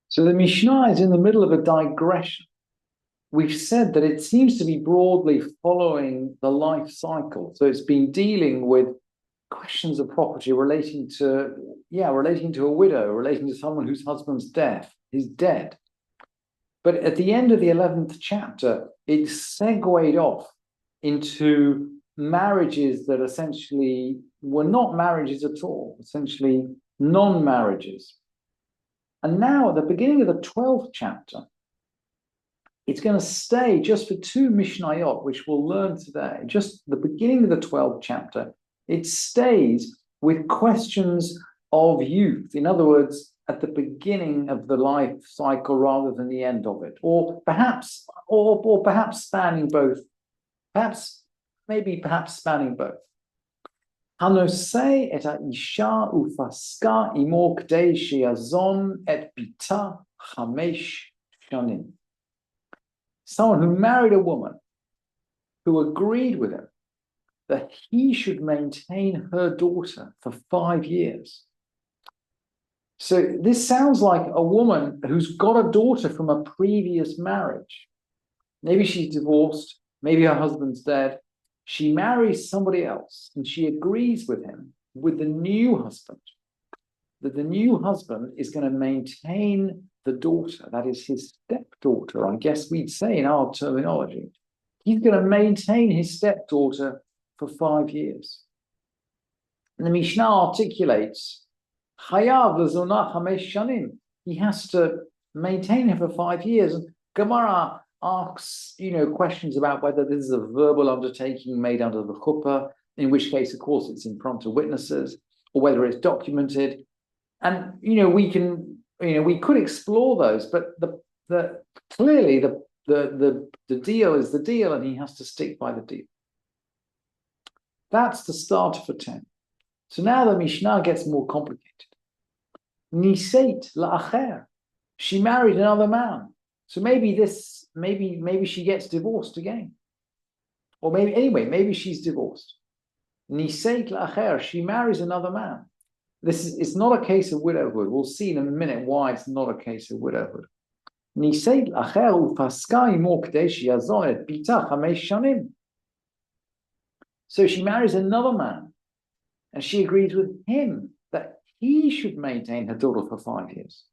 So the Mishnah is in the middle of a digression. We've said that it seems to be broadly following the life cycle. So it's been dealing with questions of property relating to a widow, relating to someone whose husband's is dead. But at the end of the 11th chapter, it segued off into marriages that essentially were not marriages at all, essentially non-marriages. And now at the beginning of the 12th chapter, it's going to stay just for two Mishnayot, which we'll learn today. Just the beginning of the 12th chapter, it stays with questions of youth. In other words, at the beginning of the life cycle rather than the end of it, or perhaps spanning both. Perhaps spanning both. Hanosei et ha'isha ufaska imo kdei sheyazon et bita chamesh shanim. Someone who married a woman who agreed with him that he should maintain her daughter for 5 years. So this sounds like a woman who's got a daughter from a previous marriage. Maybe she's divorced, maybe her husband's dead. She marries somebody else and she agrees with him, with the new husband, that the new husband is going to maintain the daughter, that is his stepdaughter, I guess we'd say in our terminology. He's going to maintain his stepdaughter for 5 years. And the Mishnah articulates, Chayav l'zonah chamesh shanim. He has to maintain her for 5 years. And Gemara asks, questions about whether this is a verbal undertaking made under the chuppah, in which case, of course, it's in front of witnesses, or whether it's documented. And we could explore those, but clearly the deal is the deal, and he has to stick by the deal. That's the starter for 10. So now the Mishnah gets more complicated. Niseit la'acher. She married another man. So maybe she gets divorced again. Or maybe she's divorced. Niseit la'acher. She marries another man. It's not a case of widowhood. We'll see in a minute why it's not a case of widowhood. Niseit la'acher ufaska imo kdei sheyazon et bita chamesh shanim. So she marries another man, and she agrees with him that he should maintain her daughter for 5 years.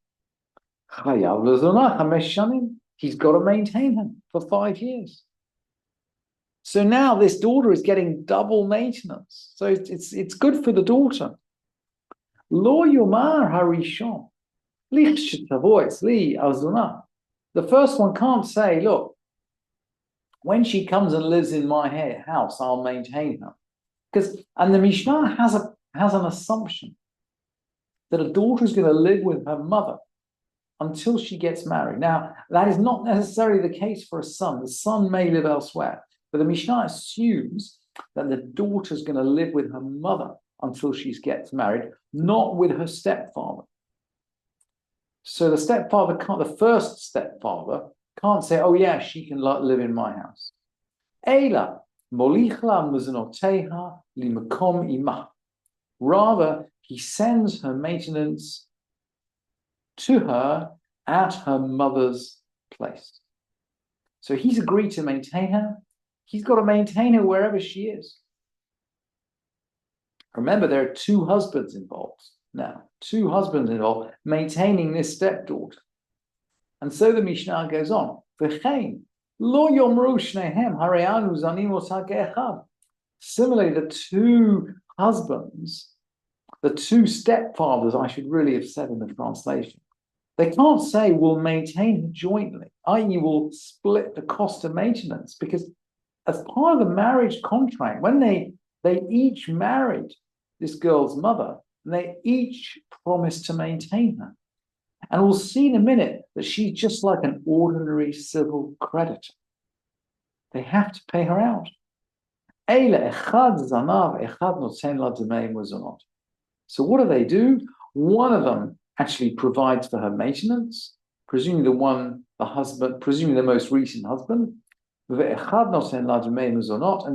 He's got to maintain her for 5 years. So now this daughter is getting double maintenance. So it's good for the daughter. Lo yomar harishon. The first one can't say, look, when she comes and lives in my house, I'll maintain her. And the Mishnah has an assumption that a daughter is going to live with her mother until she gets married. Now, that is not necessarily the case for a son. The son may live elsewhere. But the Mishnah assumes that the daughter is going to live with her mother until she gets married, not with her stepfather. So the first stepfather can't say, oh yeah, she can live in my house. Eila molichla muzanoteha limakom imah. Rather, he sends her maintenance to her at her mother's place. So he's agreed to maintain her. He's got to maintain her wherever she is. Remember, there are two husbands involved now. Two husbands involved maintaining this stepdaughter. And so the Mishnah goes on. Similarly, the two husbands, the two stepfathers, I should really have said in the translation, they can't say we'll maintain her jointly, i.e. we'll split the cost of maintenance, because as part of the marriage contract, when they each married this girl's mother, and they each promised to maintain her. And we'll see in a minute that she's just like an ordinary civil creditor. They have to pay her out. So what do? One of them actually provides for her maintenance, presumably the most recent husband, and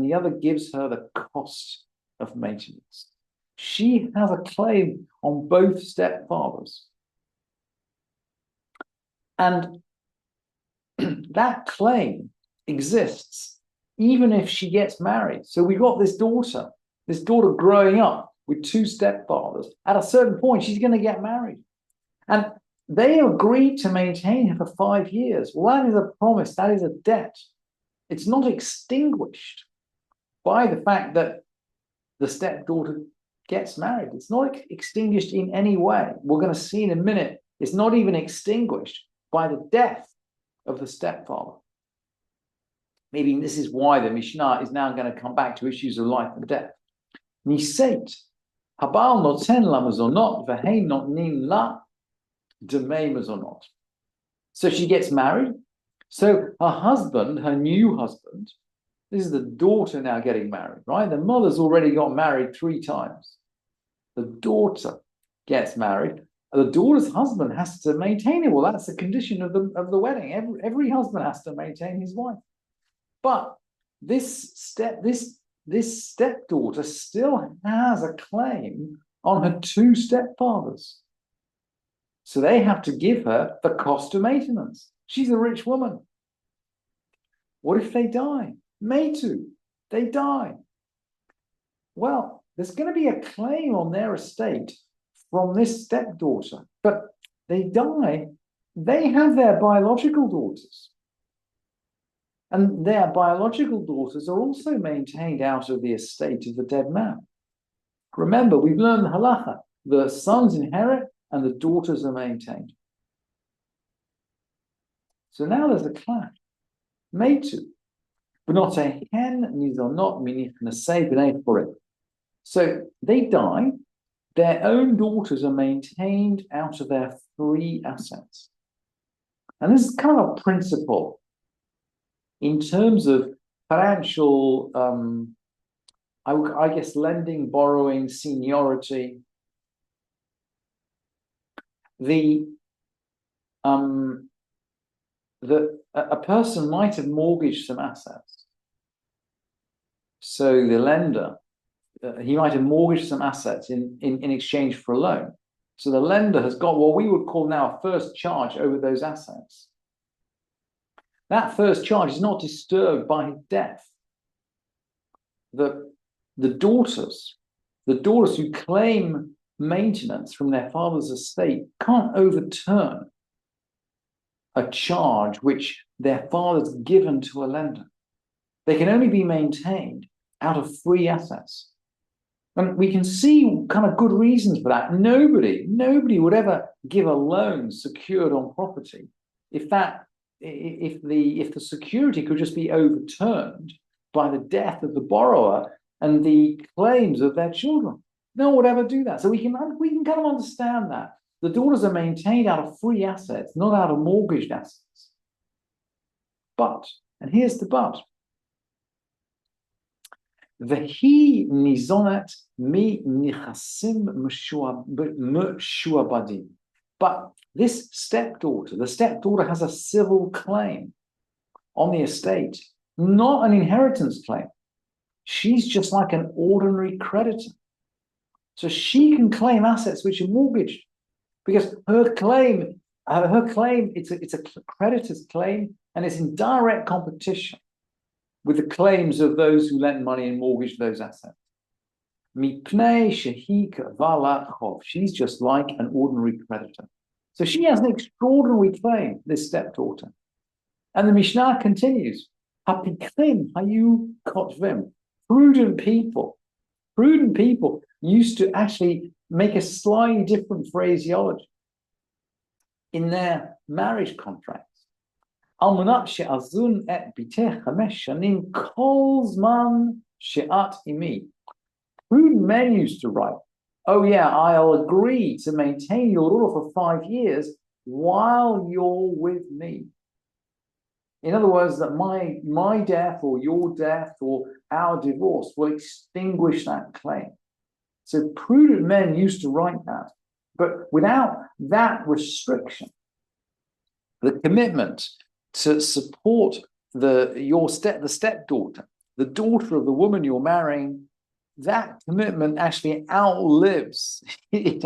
the other gives her the cost of maintenance. She has a claim on both stepfathers. And that claim exists even if she gets married. So we got this daughter growing up with two stepfathers. At a certain point, she's going to get married. And they agreed to maintain her for 5 years. Well, that is a promise. That is a debt. It's not extinguished by the fact that the stepdaughter gets married. It's not extinguished in any way. We're going to see in a minute. It's not even extinguished by the death of the stepfather. Maybe this is why the Mishnah is now going to come back to issues of life and death. Niseit, habal noten la mazonot v'hein notnin la demei mazonot. So she gets married. So her husband, her new husband, this is the daughter now getting married, right? The mother's already got married 3 times. The daughter gets married. The daughter's husband has to maintain it. Well, that's the condition of the wedding. Every husband has to maintain his wife. But this stepdaughter still has a claim on her 2 stepfathers. So they have to give her the cost of maintenance. She's a rich woman. What if they die? Metu, they die. Well, there's going to be a claim on their estate from this stepdaughter, but they die. They have their biological daughters. And their biological daughters are also maintained out of the estate of the dead man. Remember, we've learned the halacha. The sons inherit and the daughters are maintained. So now there's a clash. Metu. So they die. Their own daughters are maintained out of their 3 assets. And this is kind of a principle in terms of financial, I guess, lending, borrowing, seniority. A person might have mortgaged some assets. So the lender, he might have mortgaged some assets in exchange for a loan. So the lender has got what we would call now a first charge over those assets. That first charge is not disturbed by his death. The daughters who claim maintenance from their father's estate can't overturn a charge which their father's given to a lender. They can only be maintained out of free assets. And we can see kind of good reasons for that. Nobody would ever give a loan secured on property if the security could just be overturned by the death of the borrower and the claims of their children. No one would ever do that. So we can kind of understand that. The daughters are maintained out of free assets, not out of mortgaged assets. But, and here's the but, Vehi nizonet mi nichasim meshuabadim. But this stepdaughter, the stepdaughter has a civil claim on the estate, not an inheritance claim. She's just like an ordinary creditor. So she can claim assets which are mortgaged because her claim, it's a creditor's claim, and it's in direct competition with the claims of those who lent money and mortgaged those assets. She's just like an ordinary creditor. So she has an extraordinary claim, this stepdaughter. And the Mishnah continues, prudent people used to actually make a slightly different phraseology in their marriage contracts. Almanat she'azun et bitech 5 shanim kol zman she'at imi. Prudent men used to write, oh yeah, I'll agree to maintain your daughter for 5 years while you're with me. In other words, that my death or your death or our divorce will extinguish that claim. So prudent men used to write that. But without that restriction, the commitment to support the stepdaughter, the daughter of the woman you're marrying, that commitment actually outlives the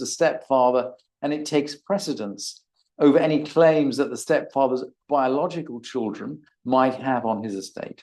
stepfather and it takes precedence over any claims that the stepfather's biological children might have on his estate.